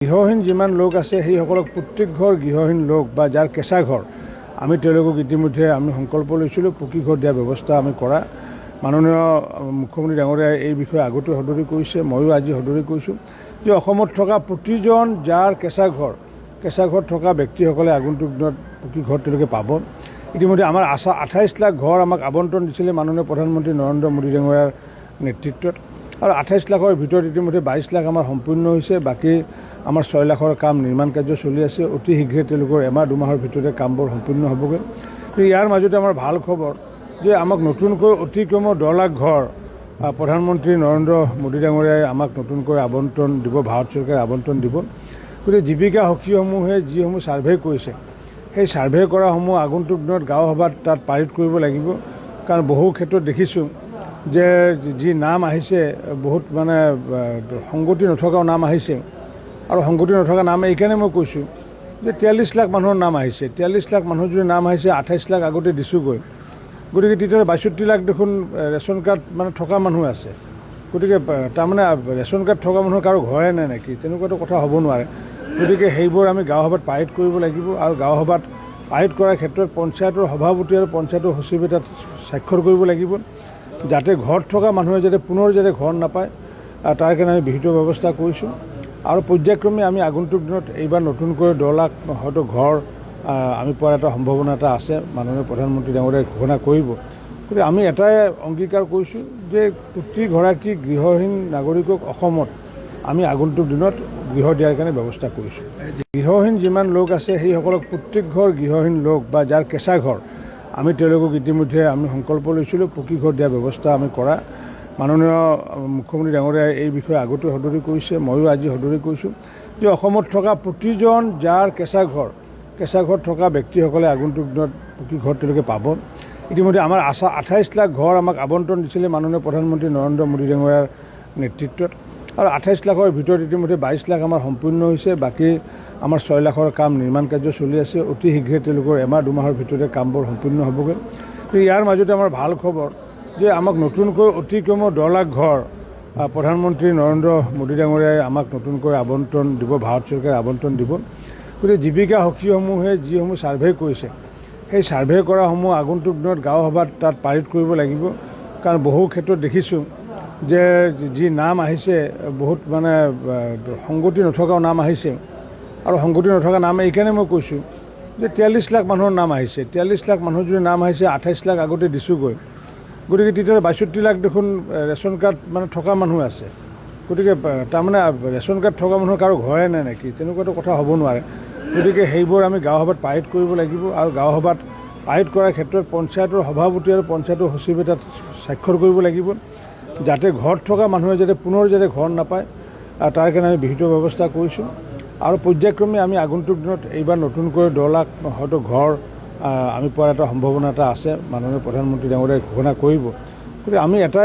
গৃহহীন যিমান লোক আছে সেইসকলক প্ৰত্যেক ঘৰ গৃহহীন লোক বা যাৰ কেঁচা ঘৰ আমি তেওঁলোকক ইতিমধ্যে আমি সংকল্প লৈছিলোঁ পকী ঘৰ দিয়াৰ ব্যৱস্থা আমি কৰা মাননীয় মুখ্যমন্ত্ৰী ডাঙৰীয়াই এই বিষয়ে আগতে সদৰি কৰিছে ময়ো আজি সদৰি কৰিছোঁ যে অসমত থকা প্ৰতিজন যাৰ কেঁচা ঘৰ থকা ব্যক্তিসকলে আগন্তুক দিনত পকী ঘৰ তেওঁলোকে পাব ইতিমধ্যে আমাৰ 28 লাখ ঘৰ আমাক আবণ্টন দিছিলে মাননীয় প্ৰধানমন্ত্ৰী নৰেন্দ্ৰ মোদী ডাঙৰীয়াৰ নেতৃত্বত আৰু 28 লাখৰ ভিতৰত ইতিমধ্যে 22 লাখ আমাৰ সম্পূৰ্ণ হৈছে বাকী আমাৰ 6 লাখৰ কাম নিৰ্মাণ কাৰ্য চলি আছে অতি শীঘ্ৰে তেওঁলোকৰ এমাহ দুমাহৰ ভিতৰতে কামবোৰ সম্পূৰ্ণ হ'বগৈ ইয়াৰ মাজতে আমাৰ ভাল খবৰ যে আমাক নতুনকৈ অতি কমেও 10 লাখ ঘৰ প্ৰধানমন্ত্ৰী নৰেন্দ্ৰ মোদী ডাঙৰীয়াই আমাক নতুনকৈ আবণ্টন দিব ভাৰত চৰকাৰে আবণ্টন দিব গতিকে জীৱিকা সখীসমূহে যিসমূহ ছাৰ্ভে কৰিছে সেই ছাৰ্ভে কৰাসমূহ আগন্তুক দিনত গাঁও সভাত তাত পাৰিত কৰিব লাগিব কাৰণ বহু ক্ষেত্ৰত দেখিছোঁ যে যি নাম আহিছে বহুত মানে সংগতি নথকাও নাম আহিছে আৰু সংগতি নথকা নাম এইকাৰণে মই কৈছোঁ যে 43 লাখ মানুহৰ নাম আহিছে 43 লাখ মানুহৰ যদি নাম আহিছে 28 লাখ আগতে দিছোঁগৈ গতিকে তেতিয়াহ'লে 62 লাখ দেখোন ৰেচন কাৰ্ড মানে থকা মানুহ আছে গতিকে তাৰমানে ৰেচন কাৰ্ড থকা মানুহৰ কাৰো ঘৰে নাই নেকি তেনেকুৱাটো কথা হ'ব নোৱাৰে গতিকে সেইবোৰ আমি গাঁও সভাত পাৰিত কৰিব লাগিব আৰু গাঁও সভাত পাৰিত কৰাৰ ক্ষেত্ৰত পঞ্চায়তৰ সভাপতি আৰু পঞ্চায়তৰ সচিবে তাত স্বাক্ষৰ কৰিব লাগিব যাতে ঘৰত থকা মানুহে যাতে পুনৰ যাতে ঘৰ নাপায় তাৰ কাৰণে আমি বিহিত ব্যৱস্থা কৰিছোঁ আৰু পৰ্যায়ক্ৰমে আমি আগন্তুক দিনত এইবাৰ নতুনকৈ 10 লাখ হয়তো ঘৰ আমি পোৱাৰ এটা সম্ভাৱনা এটা আছে মাননীয় প্ৰধানমন্ত্ৰী ডাঙৰীয়াই ঘোষণা কৰিব গতিকে আমি এটাই অংগীকাৰ কৰিছোঁ যে প্ৰতিগৰাকী গৃহহীন নাগৰিকক অসমত আমি আগন্তুক দিনত গৃহ দিয়াৰ কাৰণে ব্যৱস্থা কৰিছোঁ গৃহহীন যিমান লোক আছে সেইসকলক প্ৰত্যেক ঘৰ গৃহহীন লোক বা যাৰ কেঁচা ঘৰ আমি তেওঁলোকক ইতিমধ্যে আমি সংকল্প লৈছিলোঁ পকী ঘৰ দিয়াৰ ব্যৱস্থা আমি কৰা মাননীয় মুখ্যমন্ত্ৰী ডাঙৰীয়াই এই বিষয়ে আগতে সদৰি কৰিছে ময়ো আজি সদৰি কৰিছোঁ যে অসমত থকা প্ৰতিজন যাৰ কেঁচা ঘৰ থকা ব্যক্তিসকলে আগন্তুক দিনত পকী ঘৰ তেওঁলোকে পাব ইতিমধ্যে আমাৰ 28 লাখ ঘৰ আমাক আবণ্টন দিছিলে মাননীয় প্ৰধানমন্ত্ৰী নৰেন্দ্ৰ মোদী ডাঙৰীয়াৰ নেতৃত্বত আৰু 28 লাখৰ ভিতৰত ইতিমধ্যে 22 লাখ আমাৰ সম্পূৰ্ণ হৈছে বাকী আমাৰ 6 লাখৰ কাম নিৰ্মাণ কাৰ্য চলি আছে অতি শীঘ্ৰে তেওঁলোকৰ এমাহ দুমাহৰ ভিতৰতে কামবোৰ সম্পূৰ্ণ হ'বগৈ ইয়াৰ মাজতে আমাৰ ভাল খবৰ যে আমাক নতুনকৈ অতি কমেও 10 লাখ ঘৰ প্ৰধানমন্ত্ৰী নৰেন্দ্ৰ মোদী ডাঙৰীয়াই আমাক নতুনকৈ আবণ্টন দিব ভাৰত চৰকাৰে আবণ্টন দিব গতিকে জীৱিকা সখীসমূহে যিসমূহ ছাৰ্ভে কৰিছে সেই ছাৰ্ভে কৰাসমূহ আগন্তুক দিনত গাঁও সভাত তাত পাৰিত কৰিব লাগিব কাৰণ বহু ক্ষেত্ৰত দেখিছোঁ যে যি নাম আহিছে বহুত মানে সংগতি নথকাও নাম আহিছে আৰু সংগতি নথকা নাম এইকাৰণে মই কৈছোঁ যে 43 লাখ মানুহৰ নাম আহিছে 43 লাখ মানুহৰ যদি নাম আহিছে 28 লাখ আগতে দিছোঁগৈ গতিকে তেতিয়াহ'লে 62 লাখ দেখোন ৰেচন কাৰ্ড মানে থকা মানুহ আছে গতিকে তাৰমানে ৰেচন কাৰ্ড থকা মানুহৰ কাৰো ঘৰে নাই নেকি তেনেকুৱাটো কথা হ'ব নোৱাৰে গতিকে সেইবোৰ আমি গাঁও সভাত পাৰিত কৰিব লাগিব আৰু গাঁও সভাত পাৰিত কৰাৰ ক্ষেত্ৰত পঞ্চায়তৰ সভাপতি আৰু পঞ্চায়তৰ সচিবে তাত স্বাক্ষৰ কৰিব লাগিব যাতে ঘৰত থকা মানুহে যাতে পুনৰ যাতে ঘৰ নাপায় তাৰ কাৰণে আমি বিহিত ব্যৱস্থা কৰিছোঁ আৰু পৰ্যায়ক্ৰমে আমি আগন্তুক দিনত এইবাৰ নতুনকৈ 10 লাখ হয়তো ঘৰ আমি পোৱাৰ এটা সম্ভাৱনা এটা আছে মাননীয় প্ৰধানমন্ত্ৰী ডাঙৰীয়াই ঘোষণা কৰিব গতিকে আমি এটাই